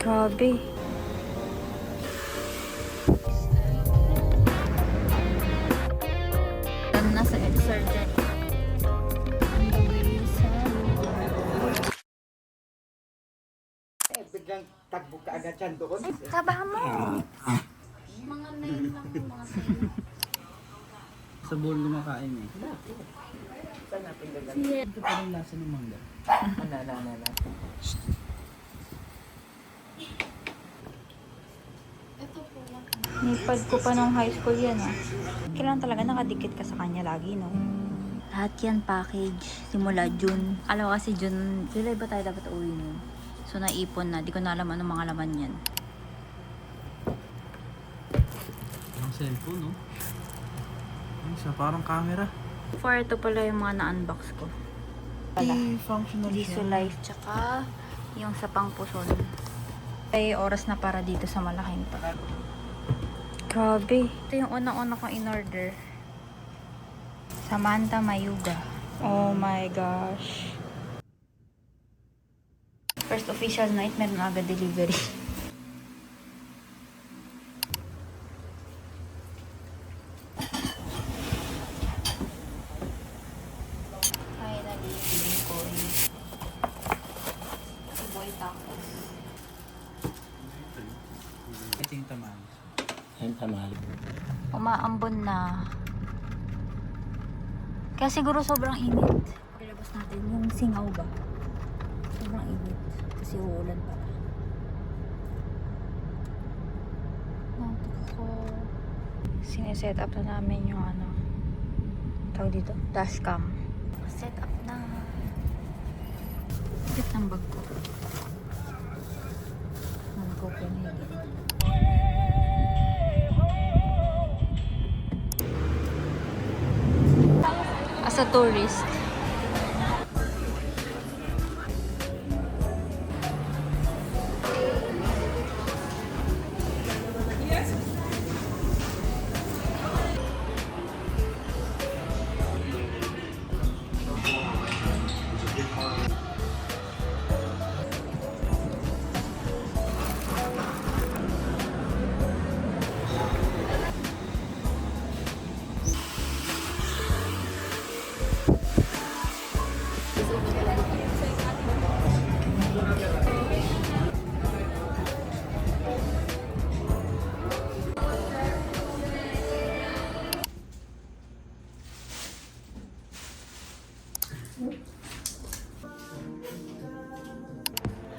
Grabe. Nasa surgery. On the way sa... Biglang tagbo ka agad yan doon. Taba mo! Mga nail lang yung mga sa'yo. Sa bowl kumakain eh. Saan natin gagal? Ito pa rin lasa ng mangga. Ano. Nipad ko pa nung high school yan ah. Kailangan talaga nakadikit ka sa kanya lagi, no? Lahat yan package. Simula June. Alam ko kasi June, July ba tayo dapat uwi nun? So naipon na. Di ko na alam anong mga laman yan. Ang cellphone, no? Ay, sa parang camera. For ito pala yung mga na-unbox ko. Ay, functional siya. Visualize, tsaka yung sa pangpuson. Ay, oras na para dito sa malaking to. Grabe. Ito yung unang-una kong in-order. Samantha Mayuga. Oh my gosh. First official night, meron agad delivery. Finally, feeling ko boy tacos. Ito yung tamaan. Ayun, tamali. Umaambon na. Kaya siguro sobrang init. Paglabas natin yung singaw ba? Sobrang init. Kasi uulan pala. Ako. Sineset up na namin yung ano. Tawag dito? Dashcam. Set up na. Bit ng bag ko. Nagkukunin. As a tourist.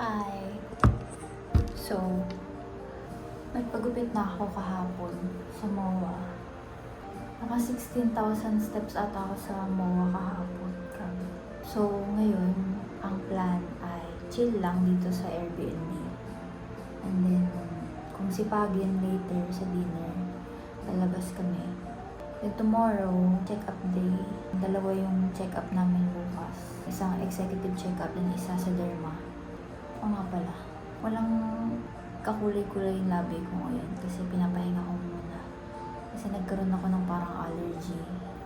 Hi. So, nagpagupit na ako kahapon sa MOA. Naka 16,000 steps ata ako sa MOA kahapon. Grabe. So, ngayon, ang plan ay chill lang dito sa Airbnb. And then, kung sipagin later sa dinner, lalabas kami. Then tomorrow, check-up day. Dalawa yung check-up namin bukas. Isang executive check-up, then isa sa derma. O nga pala, walang kakulay-kulay yung labi ko ngayon kasi pinapahinga ko muna. Kasi nagkaroon ako ng parang allergy.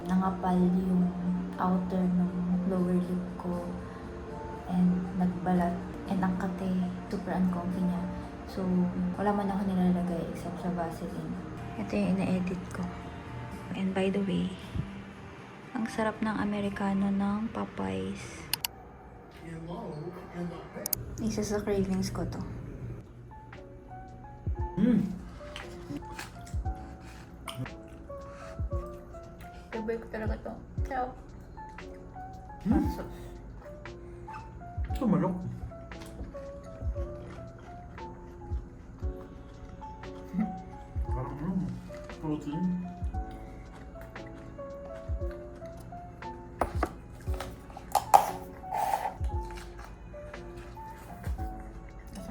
Nangapal yung outer ng lower lip ko and nagbalat and ang kate, super uncomfy niya. So, wala man ako nilalagay except sa Vaseline. Ito yung ina-edit ko. And by the way, ang sarap ng Americano ng Popeyes. Isa sa cravings ko to. Favorite ko talaga to. Ciao. Ito manok. Parang protein.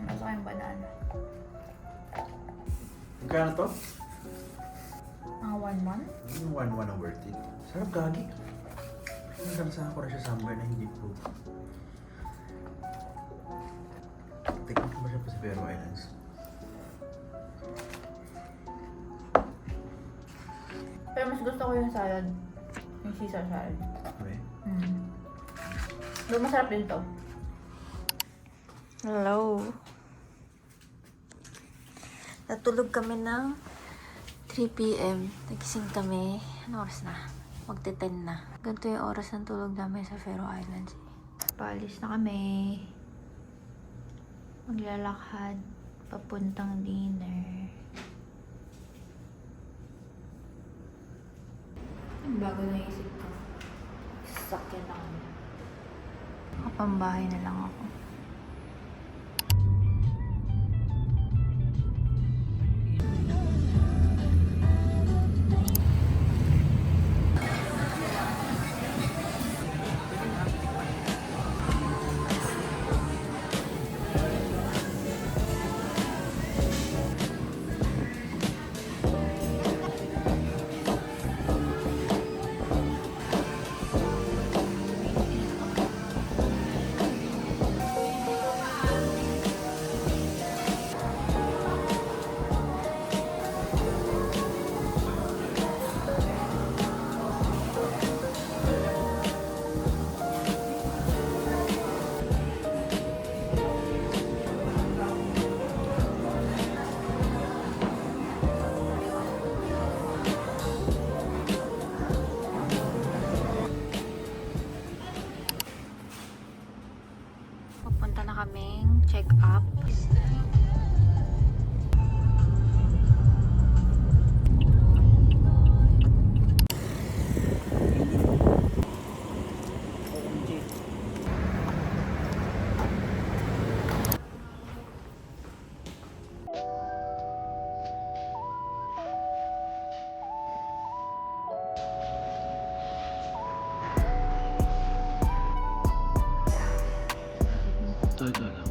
Nasa yung banana. Magkano to? Mga 1 month? Yung 1-1 ang worth it. Sarap gagi. Hanggang sa ako na siya somewhere na hindi po. Tikman ko ba siya pa sa Faroe Islands? Pero mas gusto ko yung salad. Yung Caesar salad. Okay. Pero masarap din to. Hello. Natulog kami ng 3 p.m. Nagising kami. Ano oras na? Magte-10 na. Ganito yung oras ng tulog namin sa Faroe Islands. Paalis na kami. Maglalakad. Papuntang dinner. Ang bago na isip ko. Sasakyan ako. Kapambahay na lang ako. Pupunta na kaming check up. Ito lang.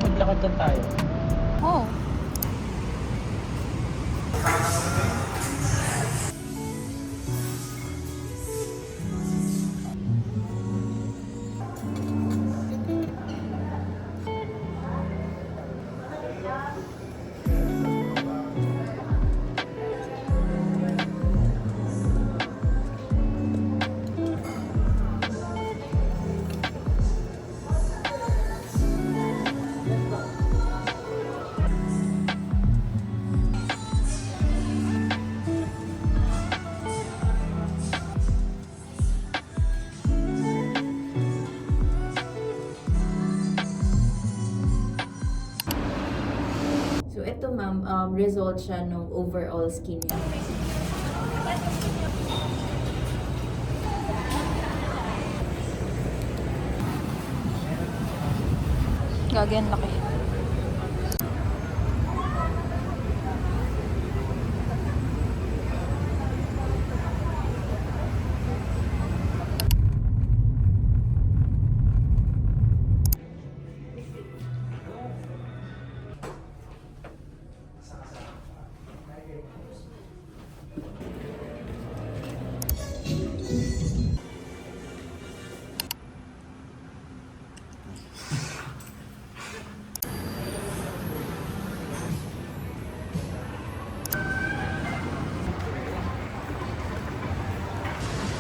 Maglakad lang tayo. Oh. So ito ma'am, result siya ng overall skin niya. Gagi, ang laki.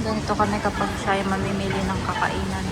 Ganito kami kapag siya ay mamimili ng kakainan.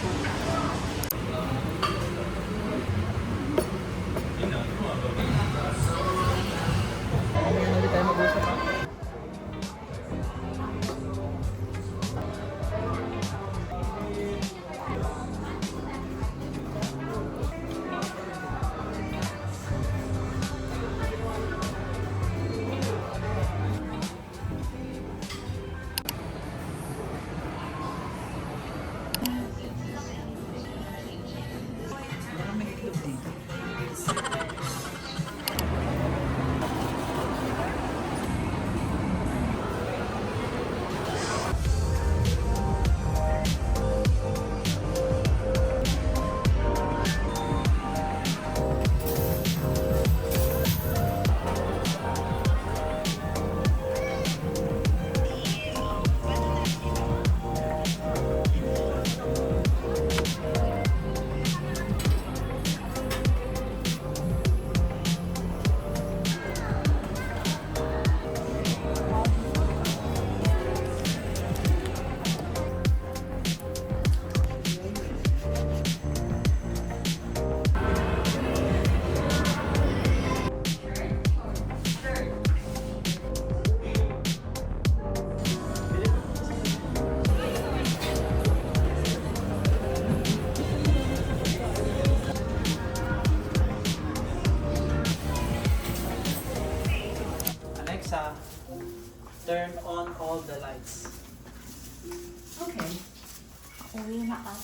tumakas.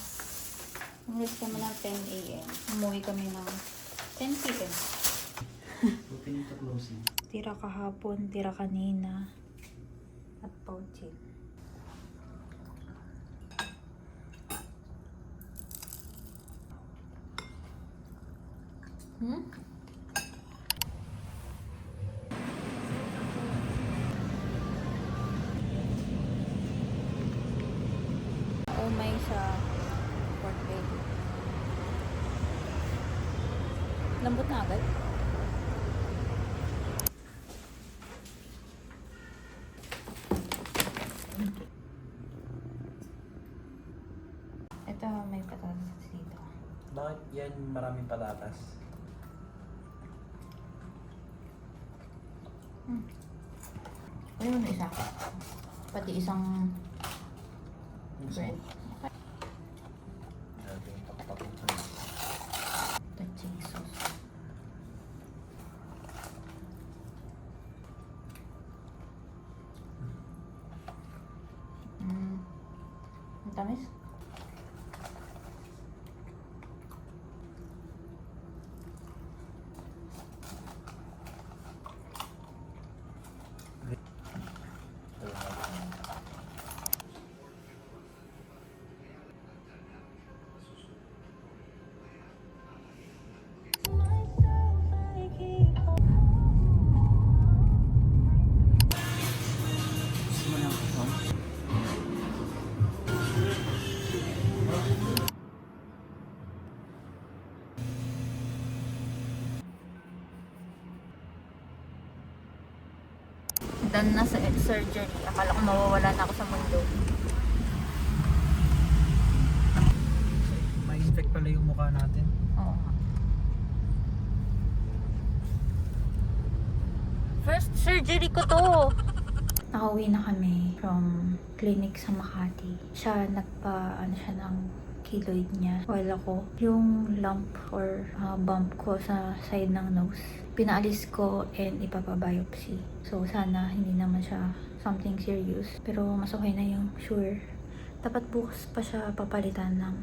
Umalis kami ng 10 a.m. Umuwi kami ng 10 p.m. Opening to closing. Tira kahapon, tira kanina. At pouchin. Umay sa pork belly. Lambot na agad. Ito may patatas dito. Bakit yan maraming patatas? Ayun na isa. Pati isang bread. Grabe yung pakpakot sa Touching sauce. Ang tamis. Done na sa surgery. Akala ko mawawala na ako sa mundo. May infect pala yung mukha natin. Oo nga. First surgery ko to! Nakauwi na kami from clinic sa Makati. Siya, ano siya ng keloid niya. While ako, yung lump or bump ko sa side ng nose, pinaalis ko and ipapabiopsy. So, sana hindi naman siya something serious. Pero mas okay na yung sure. Dapat bukas pa siya papalitan ng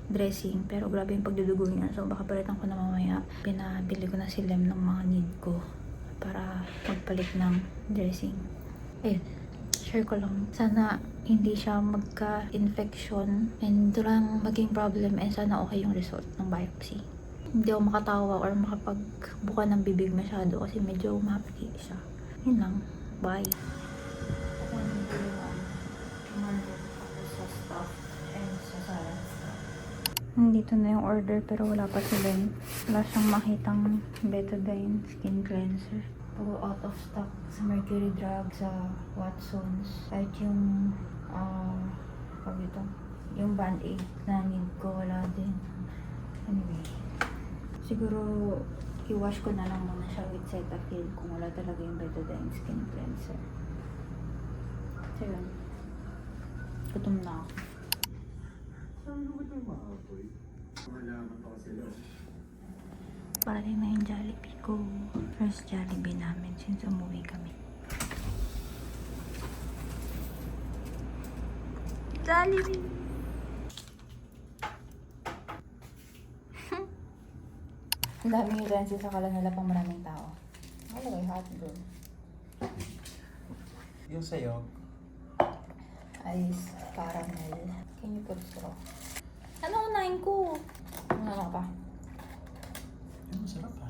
dressing. Pero grabe yung pagdudugo niya. So, baka palitan ko na mamaya. Pinabili ko na si Lem ng mga need ko para magpalit ng dressing. Ayun. Share ko lang. Sana hindi siya magka-infection and ito lang maging problem and sana okay yung result ng biopsy. Hindi ako makatawa or makapagbuka ng bibig masyado kasi medyo mahapi siya. Yun lang. Bye. Ako nang biluan. Umandun ako sa stuff and sa salad stuff. Nandito na yung order pero wala pa sila. Wala siyang makitang betadine skin cleanser. Puro out of stock sa Mercury Drug, sa Watsons. Kahit yung, pag ito, yung Band-Aid na need ko, wala din. Anyway, siguro i-wash ko na lang muna siya with Cetaphil kung wala talaga yung betadine skin cleanser. So yun. Gutom na ako. Parating na yung Jollibee ko. First Jollibee namin since umuwi kami. Jollibee! Ang daming utensils, akala nila pang maraming tao. Malagay hotdog. Yung sa'yo, Ice caramel. Can you put straw? Ano unahin ko? Ano pa? yung masarap ha.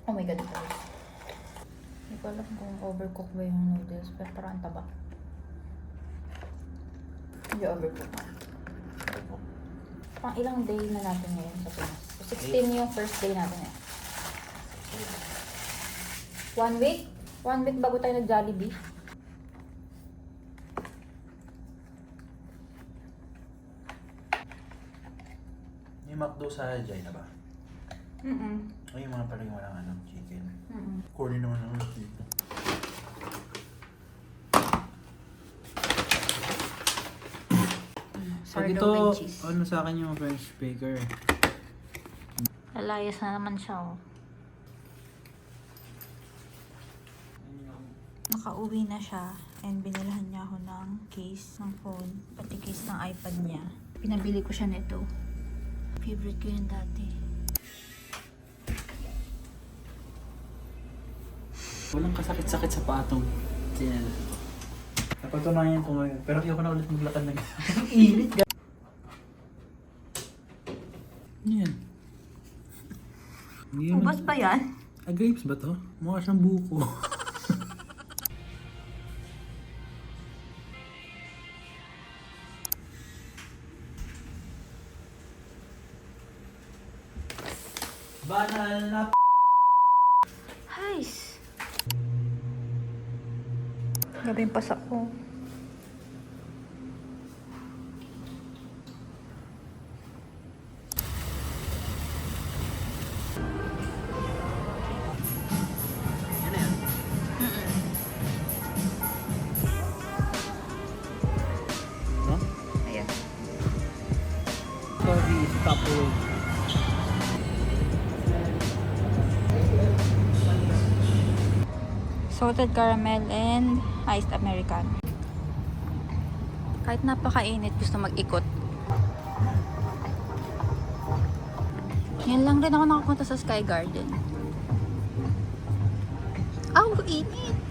Oh my god, ito. Hindi ko alam kung overcook ba yung noodles, pero parang ang taba. Hindi overcook na. Pang ilang day na natin ngayon sa Pinas? 16 yung first day natin eh. 1 week? 1 week bago tayo nag-Jollibee? Yung McDo sa Jai na ba? Ay, yung mga pala yung walang chicken. Corny naman ang dito. Pag ito, ano sa akin yung French baker. Lalayas na naman siya, oh. Nakauwi na siya and binilhan niya ako ng case ng phone, pati case ng iPad niya. Pinabili ko siya nito. Favorite ko yan dati. Walang kasakit-sakit sa patong. Yan. Napatunayan ko ngayon. Pero ayoko na ulit maglakad ng init. Yan. Ubas pa yan? Grapes ba to? Mukha siyang buko. Banal na Hais! Gabi yung pasak ko. no? Ayan. Sorry, stop road. Salted caramel and iced Americano. Kahit napakainit, gusto mag-ikot. Ngayon lang rin ako nakapunta sa Sky Garden. Aw, init!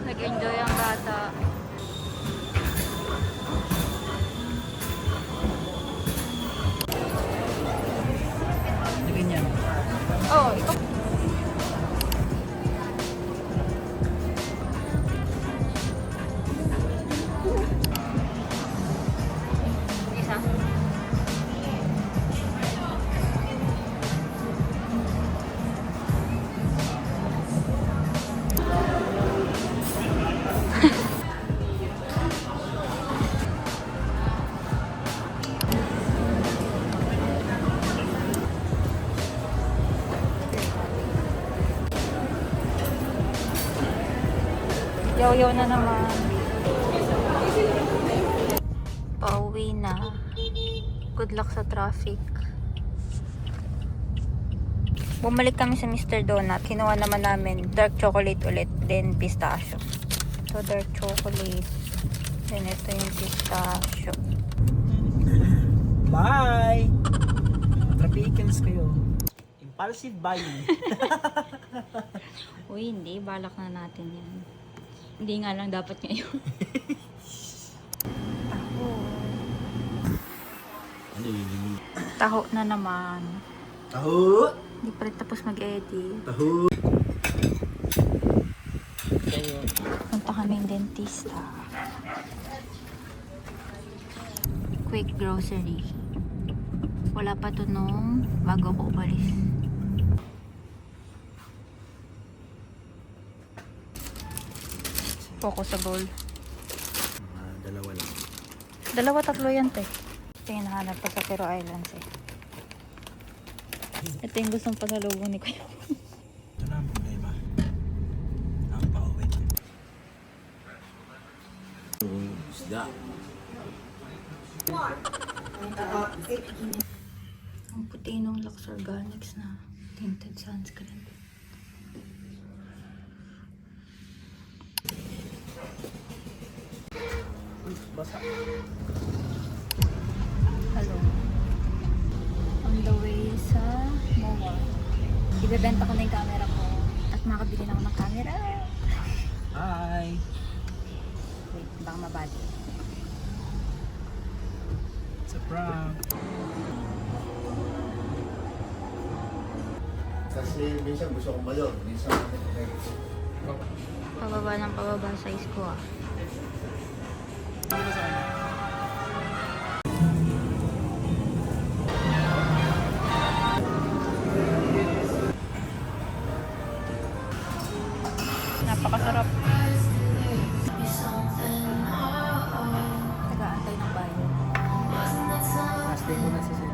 Nag-enjoy ang bata. Ganyan. Oh, ito. Isa. Yaw-yaw na naman. Pauwi na. Good luck sa traffic. Bumalik kami sa Mr. Donut. Kinuha naman namin dark chocolate ulit. Then pistachio. So dark chocolate. Then ito yung pistachio. Bye! Trafficans kayo. Impulsive buying. Uy, hindi. Balak na natin yan. Hindi nga lang dapat ngayon. Taho na naman. Taho! Hindi pa rin tapos mag-edit. Taho! Punta kaming dentista. Quick grocery. Wala pa to nung bago ko umalis. Focus sa bowl. Dalawa lang. Dalawa, tatlo yan, te. Ito yung hinahanap ko sa Pero Islands, eh. Ito yung gustong pasalubong ni Kuya. Ito na ang problema. Ang pauwi. Isda. Ang puti nung Lux Organics na tinted sunscreen. Basa. Hello. On the way sa MOA. Ibebenta ko na yung camera ko. At makabili na ako ng camera. Hi! Wait, baka mabali. It's a prank. Kasi minsan gusto kong balon, minsan Pababa ng pababa size ko, ah. Napakasarap. Nag-aantay ng bayo. Last day mo na sa set.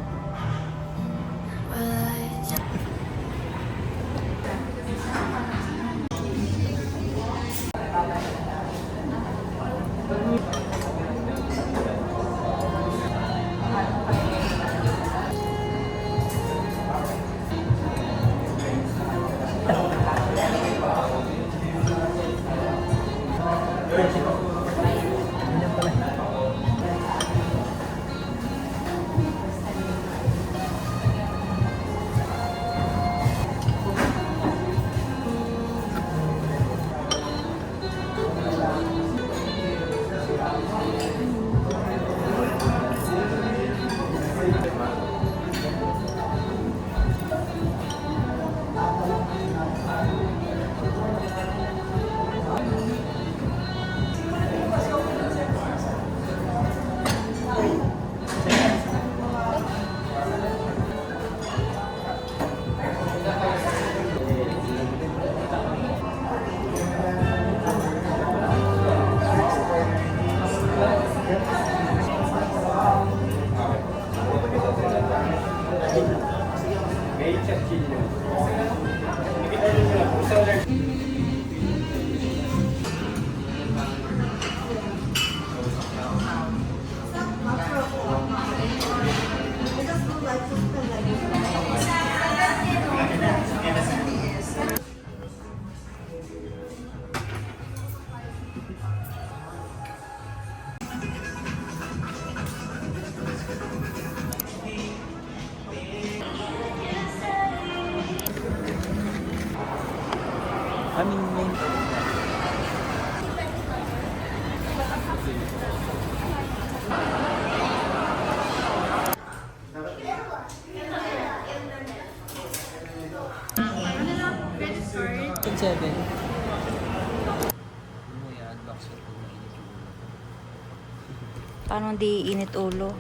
Paano di init ulo?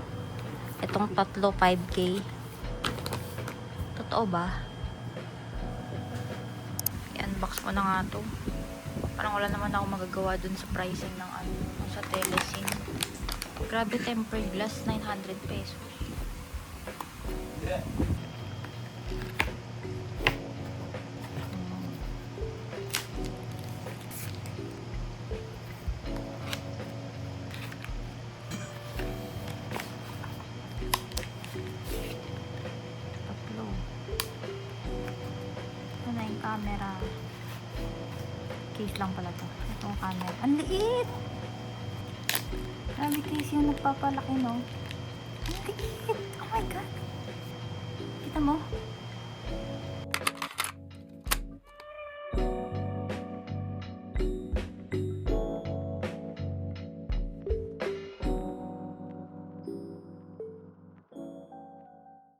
Itong tatlo 5K. Totoo ba? I-unbox ko na nga to. Parang wala naman ako magagawa dun sa pricing ng ano, sa Telesin. Grabe, tempered glass, 900 pesos. Tatlo. Ito na yung camera. Case lang pala to. Itong camera. Ang liit! Grabe case yung nagpapalaki, no? Ang liit! Oh my God! Kita mo?